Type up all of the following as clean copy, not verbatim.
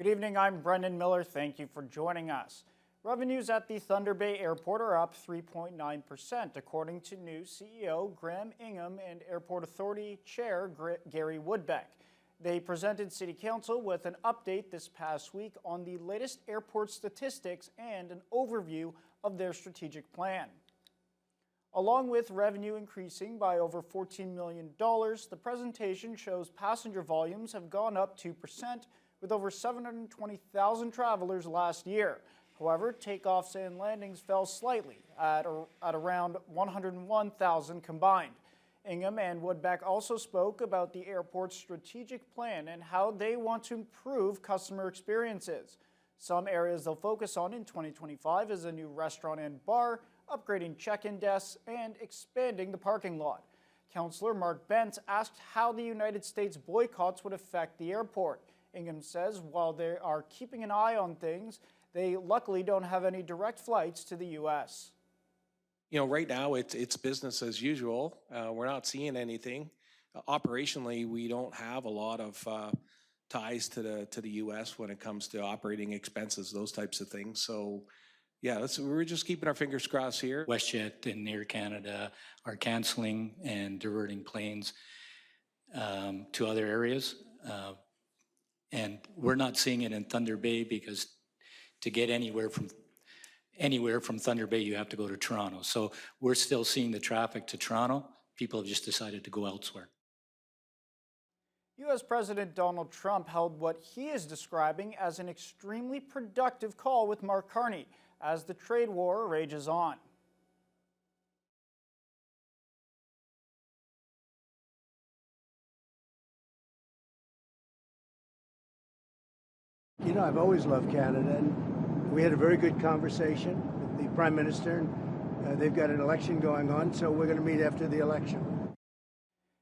Good evening, I'm Brendan Miller. Thank you for joining us. Revenues at the Thunder Bay Airport are up 3.9%, according to new CEO Graham Ingham and Airport Authority Chair Gary Woodbeck. They presented City Council with an update this past week on the latest airport statistics and an overview of their strategic plan. Along with revenue increasing by over $14 million, the presentation shows passenger volumes have gone up 2%, with over 720,000 travelers last year. However, takeoffs and landings fell slightly at around 101,000 combined. Ingham and Woodbeck also spoke about the airport's strategic plan and how they want to improve customer experiences. Some areas they'll focus on in 2025 is a new restaurant and bar, upgrading check-in desks, and expanding the parking lot. Councillor Mark Bentz asked how the United States boycotts would affect the airport. Ingham says while they are keeping an eye on things, they luckily don't have any direct flights to the U.S. You know, right now it's business as usual. We're not seeing anything. Operationally, we don't have a lot of ties to the U.S. when it comes to operating expenses, those types of things. So, yeah, we're just keeping our fingers crossed here. WestJet and Air Canada are canceling and diverting planes to other areas. And we're not seeing it in Thunder Bay because to get anywhere from Thunder Bay, you have to go to Toronto. So we're still seeing the traffic to Toronto. People have just decided to go elsewhere. U.S. President Donald Trump held what he is describing as an extremely productive call with Mark Carney as the trade war rages on. You know, I've always loved Canada, and we had a very good conversation with the Prime Minister, and they've got an election going on, so we're going to meet after the election.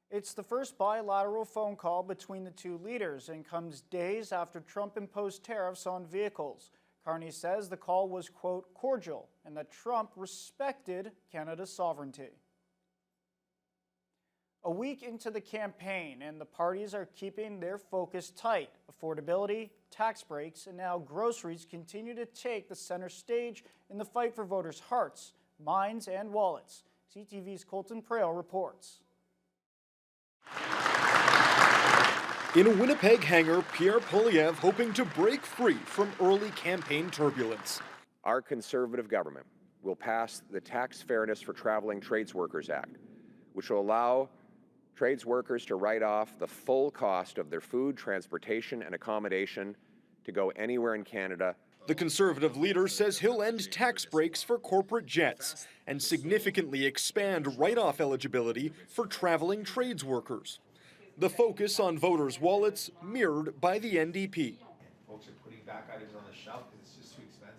It's the first bilateral phone call between the two leaders and comes days after Trump imposed tariffs on vehicles. Carney says the call was, quote, cordial, and that Trump respected Canada's sovereignty. A week into the campaign, and the parties are keeping their focus tight. Affordability, tax breaks, and now groceries continue to take the center stage in the fight for voters' hearts, minds, and wallets. CTV's Colton Prale reports. In a Winnipeg hangar, Pierre Poilievre hoping to break free from early campaign turbulence. Our Conservative government will pass the Tax Fairness for Traveling Trades Workers Act, which will allow trades workers to write off the full cost of their food, transportation, and accommodation to go anywhere in Canada. The Conservative leader says he'll end tax breaks for corporate jets and significantly expand write-off eligibility for traveling trades workers. The focus on voters' wallets mirrored by the NDP. Folks are putting back items on the shelf because it's just too expensive.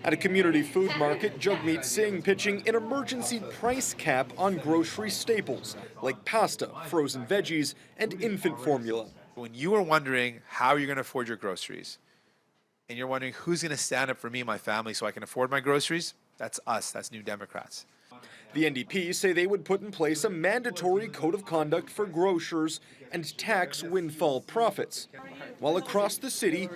At a community food market, Jagmeet Singh pitching an emergency price cap on grocery staples like pasta, frozen veggies, and infant formula. When you are wondering how you're going to afford your groceries, and you're wondering who's going to stand up for me and my family so I can afford my groceries, that's us, that's New Democrats. The NDP say they would put in place a mandatory code of conduct for grocers and tax windfall profits. While across the city,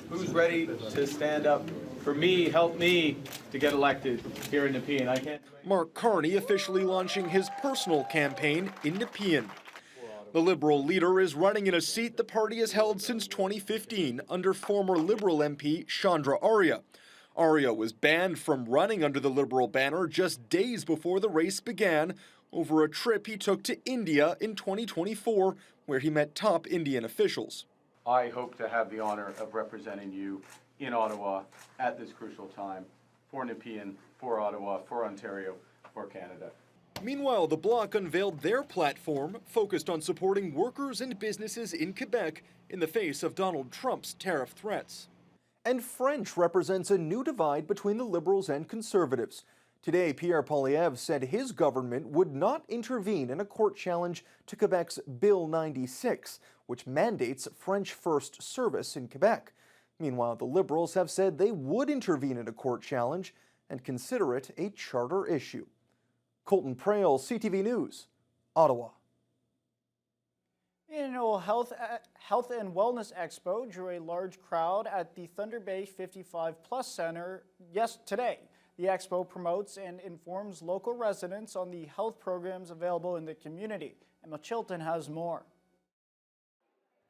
who's ready to stand up for me, help me to get elected here in Nepean? I can't. Mark Carney officially launching his personal campaign in Nepean. The Liberal leader is running in a seat the party has held since 2015 under former Liberal MP Chandra Arya. Arya was banned from running under the Liberal banner just days before the race began over a trip he took to India in 2024, where he met top Indian officials. I hope to have the honor of representing you in Ottawa at this crucial time for Nepean, for Ottawa, for Ontario, for Canada. Meanwhile, the Bloc unveiled their platform focused on supporting workers and businesses in Quebec in the face of Donald Trump's tariff threats. And French represents a new divide between the Liberals and Conservatives. Today, Pierre Poilievre said his government would not intervene in a court challenge to Quebec's Bill 96, which mandates French first service in Quebec. Meanwhile, the Liberals have said they would intervene in a court challenge and consider it a charter issue. Colton Prale, CTV News, Ottawa. Annual Health and Wellness Expo drew a large crowd at the Thunder Bay 55 Plus Center today. The expo promotes and informs local residents on the health programs available in the community. Emma Chilton has more.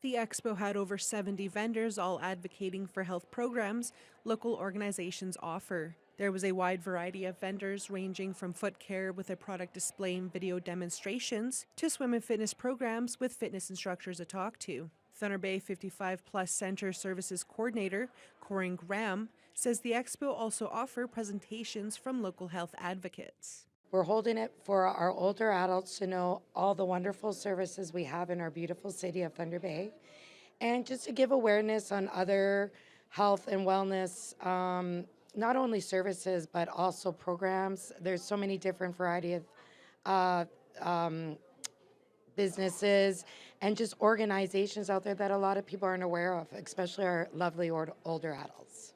The expo had over 70 vendors, all advocating for health programs local organizations offer. There was a wide variety of vendors ranging from foot care with a product display and video demonstrations to swim and fitness programs with fitness instructors to talk to. Thunder Bay 55 Plus Center Services Coordinator Corinne Graham says the expo also offer presentations from local health advocates. We're holding it for our older adults to know all the wonderful services we have in our beautiful city of Thunder Bay, and just to give awareness on other health and wellness, not only services, but also programs. There's so many different variety of businesses and just organizations out there that a lot of people aren't aware of, especially our lovely older adults.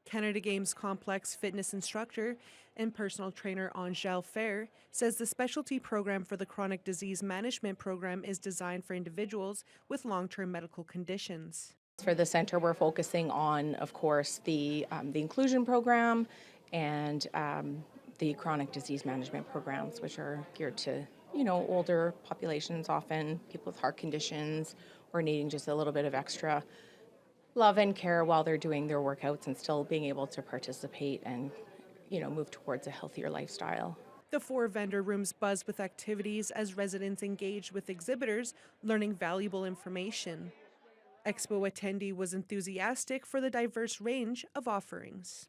Canada Games Complex fitness instructor and personal trainer Angèle Fair says the specialty program for the chronic disease management program is designed for individuals with long-term medical conditions. For the center, we're focusing on, of course, the inclusion program and the chronic disease management programs, which are geared to, older populations, often people with heart conditions or needing just a little bit of extra love and care while they're doing their workouts and still being able to participate and, move towards a healthier lifestyle. The 4 vendor rooms buzzed with activities as residents engaged with exhibitors, learning valuable information. Expo attendee was enthusiastic for the diverse range of offerings.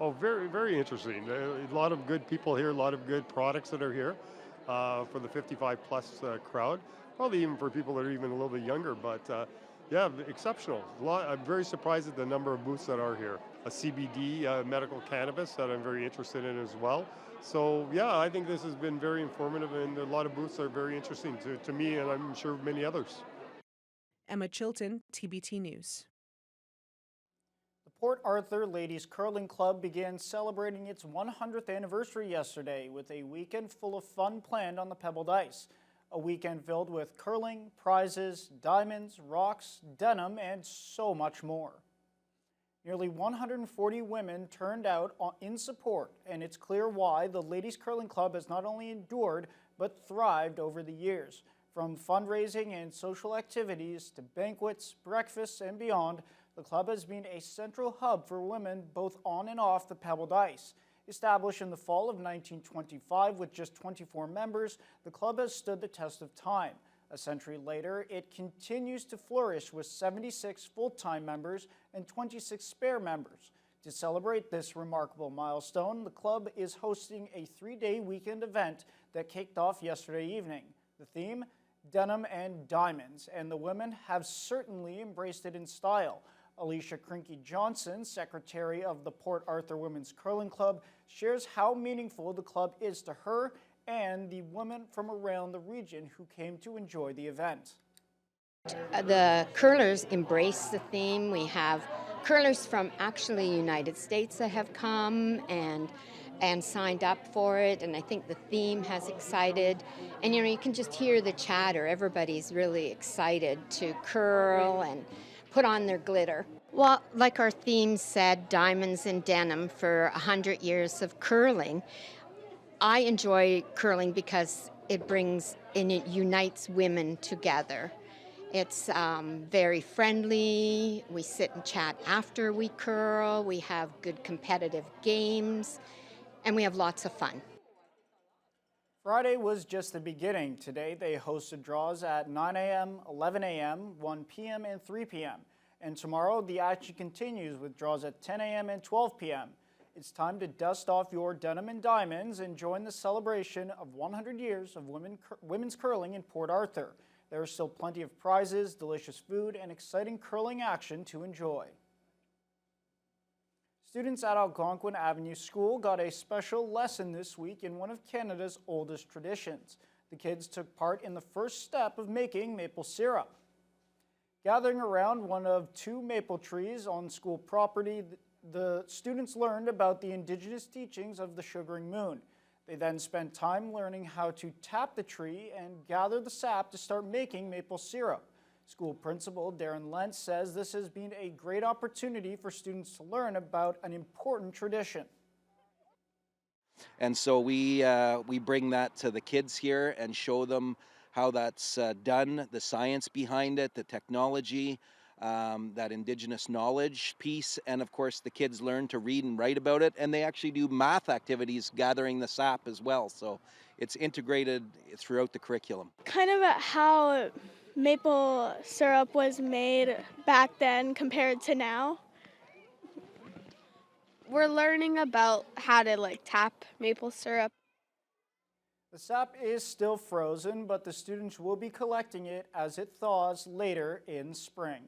Oh, very, very interesting. A lot of good people here, a lot of good products that are here for the 55 plus crowd. Probably even for people that are even a little bit younger, but yeah, exceptional. I'm very surprised at the number of booths that are here. A CBD, medical cannabis, that I'm very interested in as well. So yeah, I think this has been very informative, and a lot of booths are very interesting to me, and I'm sure many others. Emma Chilton, TBT News. The Port Arthur Ladies Curling Club began celebrating its 100th anniversary yesterday with a weekend full of fun planned on the pebbled ice. A weekend filled with curling, prizes, diamonds, rocks, denim, and so much more. Nearly 140 women turned out in support, and it's clear why the Ladies Curling Club has not only endured but thrived over the years. From fundraising and social activities to banquets, breakfasts, and beyond, the club has been a central hub for women both on and off the pebbled ice. Established in the fall of 1925 with just 24 members, the club has stood the test of time. A century later, it continues to flourish with 76 full-time members and 26 spare members. To celebrate this remarkable milestone, the club is hosting a 3-day weekend event that kicked off yesterday evening. The theme? Denim and diamonds, and the women have certainly embraced it in style. Alicia Krinky Johnson, secretary of the Port Arthur Women's Curling Club, shares how meaningful the club is to her and the women from around the region who came to enjoy the event. The curlers embrace the theme. We have curlers from actually United States that have come and signed up for it, and I think the theme has excited. And you can just hear the chatter. Everybody's really excited to curl and put on their glitter. Well, like our theme said, diamonds and denim for 100 years of curling. I enjoy curling because it unites women together. It's very friendly. We sit and chat after we curl. We have good competitive games. And we have lots of fun. Friday was just the beginning. Today they hosted draws at 9 a.m., 11 a.m., 1 p.m., and 3 p.m. And tomorrow the action continues with draws at 10 a.m. and 12 p.m. It's time to dust off your denim and diamonds and join the celebration of 100 years of women's curling in Port Arthur. There are still plenty of prizes, delicious food, and exciting curling action to enjoy. Students at Algonquin Avenue School got a special lesson this week in one of Canada's oldest traditions. The kids took part in the first step of making maple syrup. Gathering around one of 2 maple trees on school property, the students learned about the indigenous teachings of the sugaring moon. They then spent time learning how to tap the tree and gather the sap to start making maple syrup. School principal Darren Lentz says this has been a great opportunity for students to learn about an important tradition. And so we bring that to the kids here and show them how that's done, the science behind it, the technology, that Indigenous knowledge piece, and of course the kids learn to read and write about it, and they actually do math activities gathering the sap as well. So it's integrated throughout the curriculum. Kind of how maple syrup was made back then compared to now. We're learning about how to tap maple syrup. The sap is still frozen, but the students will be collecting it as it thaws later in spring.